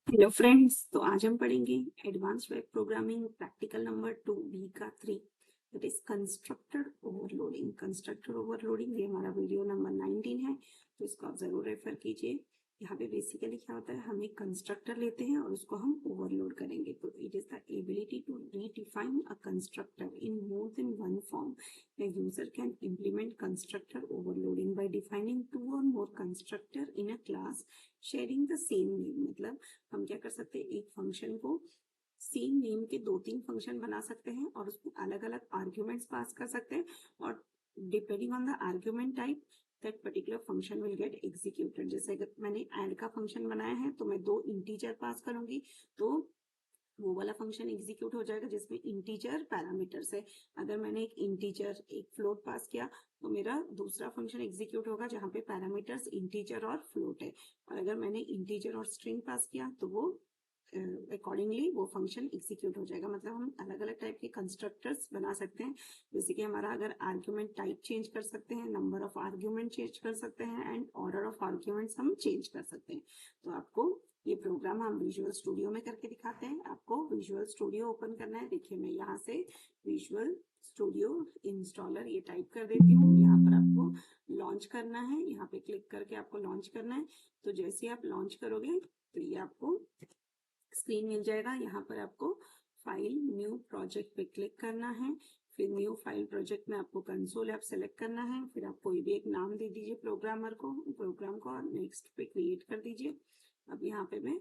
Hello friends, तो आज हम पढ़ेंगे advanced web programming practical number 2 B का 3 that is constructor overloading. Constructor overloading ये हमारा वीडियो नंबर 19 है, तो इसको आप जरूर रेफर कीजिए। यहाँ पे बेसिकली क्या होता है, हम एक कंस्ट्रक्टर लेते हैं और उसको हम ओवरलोड करेंगे। तो it is the ability to redefine a constructor in more than one form. The user can implement constructor overloading by defining two or more constructor in a class sharing the same name। मतलब हम क्या कर सकते हैं, एक function को same name के दो तीन फंक्शन बना सकते हैं और उसको अलग अलग आर्ग्यूमेंट्स पास कर सकते हैं, और depending on the argument type that particular function will get executed. जैसे अगर मैंने ऐड का फंक्शन बनाया है तो मैं दो इंटीजर पास करूंगी, तो वो वाला फंक्शन एग्जीक्यूट हो जाएगा जिसमें इंटीजर पैरामीटर्स है। अगर मैंने एक इंटीजर एक फ्लोट पास किया तो मेरा दूसरा फंक्शन एग्जीक्यूट होगा जहां पे पैरामीटर्स इंटीजर और फ्लोट है। और अगर मैंने इंटीजर और स्ट्रिंग पास किया तो वो अकॉर्डिंगली वो फंक्शन एग्जीक्यूट हो जाएगा। मतलब हम अलग अलग टाइप के कंस्ट्रक्टर्स बना सकते हैं, जैसे कि हमारा अगर आर्ग्यूमेंट टाइप चेंज कर सकते हैं, नंबर ऑफ आर्ग्यूमेंट चेंज कर सकते हैं, एंड ऑर्डर ऑफ आर्ग्यूमेंट्स हम चेंज कर सकते हैं। तो आपको ये प्रोग्राम हम विजुअल स्टूडियो में करके दिखाते हैं। आपको विजुअल स्टूडियो ओपन करना है। देखिए, मैं यहाँ से विजुअल स्टूडियो इंस्टॉलर ये टाइप कर देती हूँ। यहाँ पर आपको लॉन्च करना है, यहाँ पे क्लिक करके आपको लॉन्च करना है। तो जैसे आप लॉन्च करोगे तो ये आपको स्क्रीन मिल जाएगा। यहाँ पर आपको फाइल न्यू प्रोजेक्ट पे क्लिक करना है। फिर न्यू फाइल प्रोजेक्ट में आपको कंसोल ऐप सेलेक्ट करना है। फिर आप कोई भी एक नाम दे दीजिए प्रोग्राम को, और नेक्स्ट पे क्रिएट कर दीजिए। अब यहाँ पे मैं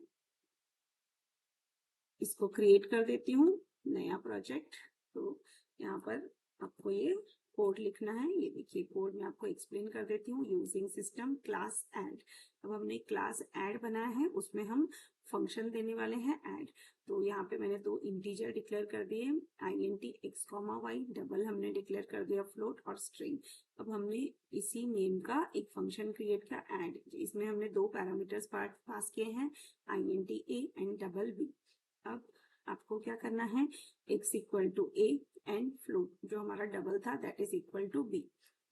इसको क्रिएट कर देती हूँ नया प्रोजेक्ट। तो यहाँ पर आपको ये कोड लिखना है। ये देखिए, कोड मैं आपको एक्सप्लेन कर देती हूँ। Using system class add. अब हमने क्लास ऐड बनाया है, उसमें हम फंक्शन देने वाले हैं ऐड। तो यहाँ पे मैंने दो इंटीजर डिक्लेयर कर दिए, INT x, y। डबल हमने डिक्लेयर कर दिया फ्लोट और स्ट्रिंग। अब हमने इसी नेम का एक फंक्शन क्रिएट किया ऐड। इसमें हमने दो पैरामीटर्स पास किए हैं, INT a and double b। अब आपको क्या करना है, x equal to a and float जो हमारा डबल था that is equal to b।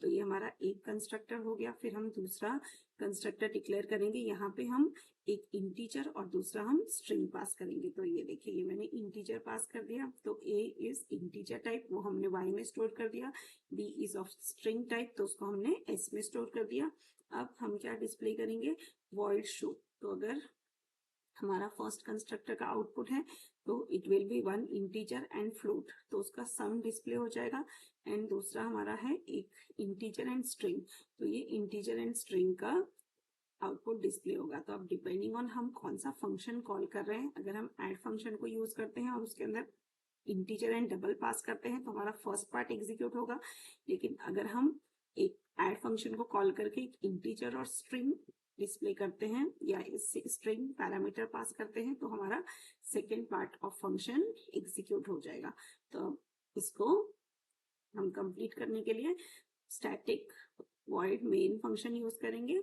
तो ये हमारा एक कंस्ट्रक्टर हो गया। फिर हम दूसरा कंस्ट्रक्टर डिक्लेयर करेंगे। यहाँ पे हम एक इंटीजर और दूसरा हम स्ट्रिंग पास करेंगे। तो ये देखिए, ये मैंने इंटीजर पास कर दिया। तो a इज इंटीजर टाइप, वो हमने y में स्टोर कर दिया। b is of string type, तो उसको हमने s में स्टोर कर दिया। अब हम क्या डिस्प्ले करेंगे, वॉइड शो। तो अगर हमारा फर्स्ट कंस्ट्रक्टर का आउटपुट है तो it will be one integer and float, तो उसका सम डिस्प्ले हो जाएगा। एंड दूसरा हमारा है एक इंटीजर एंड स्ट्रिंग, तो ये इंटीजर एंड स्ट्रिंग का आउटपुट डिस्प्ले होगा। तो अब डिपेंडिंग ऑन हम कौन सा फंक्शन कॉल कर रहे हैं, अगर हम ऐड फंक्शन को यूज करते हैं और उसके अंदर इंटीजर एंड डबल पास करते हैं तो हमारा फर्स्ट पार्ट एग्जीक्यूट होगा। लेकिन अगर हम एक ऐड फंक्शन को कॉल करके एक इंटीजर और स्ट्रिंग डिस्प्ले करते हैं या इससे स्ट्रिंग पैरामीटर पास करते हैं तो हमारा second part of function execute हो जाएगा। तो इसको हम कंप्लीट करने के लिए static void main function use करेंगे।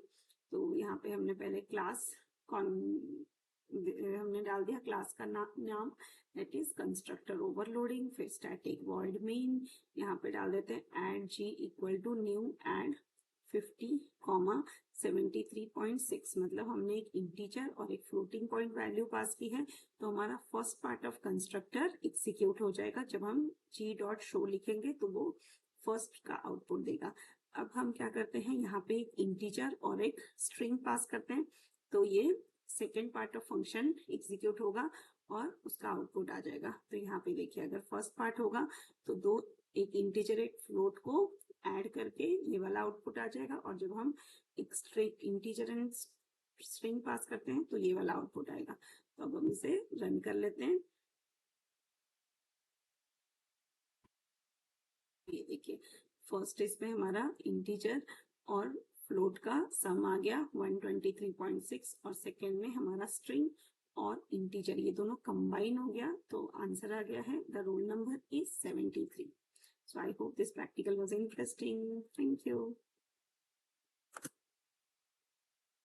तो यहाँ पे हमने पहले क्लास हमने डाल दिया क्लास का नाम दैट इज कंस्ट्रक्टर ओवरलोडिंग। फिर स्टैटिक वॉइड मेन, यहाँ पे डाल देते हैं add g equal to new add 50,73.6। मतलब हमने एक इंटीजर और एक फ्लोटिंग पॉइंट वैल्यू पास की है। तो हमारा first part of constructor execute हो जाएगा। जब हम g डॉट शो लिखेंगे तो वो फर्स्ट का आउटपुट देगा। अब हम क्या करते हैं, यहाँ पे एक इंटीजर और एक स्ट्रिंग पास करते हैं, तो ये second part of function execute होगा और उसका आउटपुट आ जाएगा। तो यहाँ पे देखिए, अगर फर्स्ट पार्ट होगा तो दो एक इंटीजर एक फ्लोट को ऐड करके ये वाला आउटपुट आ जाएगा, और जब हम एक string integer and string pass करते हैं तो ये वाला आउटपुट आएगा। तो अब हम इसे रन कर लेते हैं। ये देखिए, फर्स्ट इसमें हमारा इंटीजर और फ्लोट का सम आ गया 123.6, और सेकेंड में हमारा स्ट्रिंग और इंटीजर ये दोनों कंबाइन हो गया। तो आंसर आ गया है the roll number is 73। So I hope this practical was interesting. Thank you.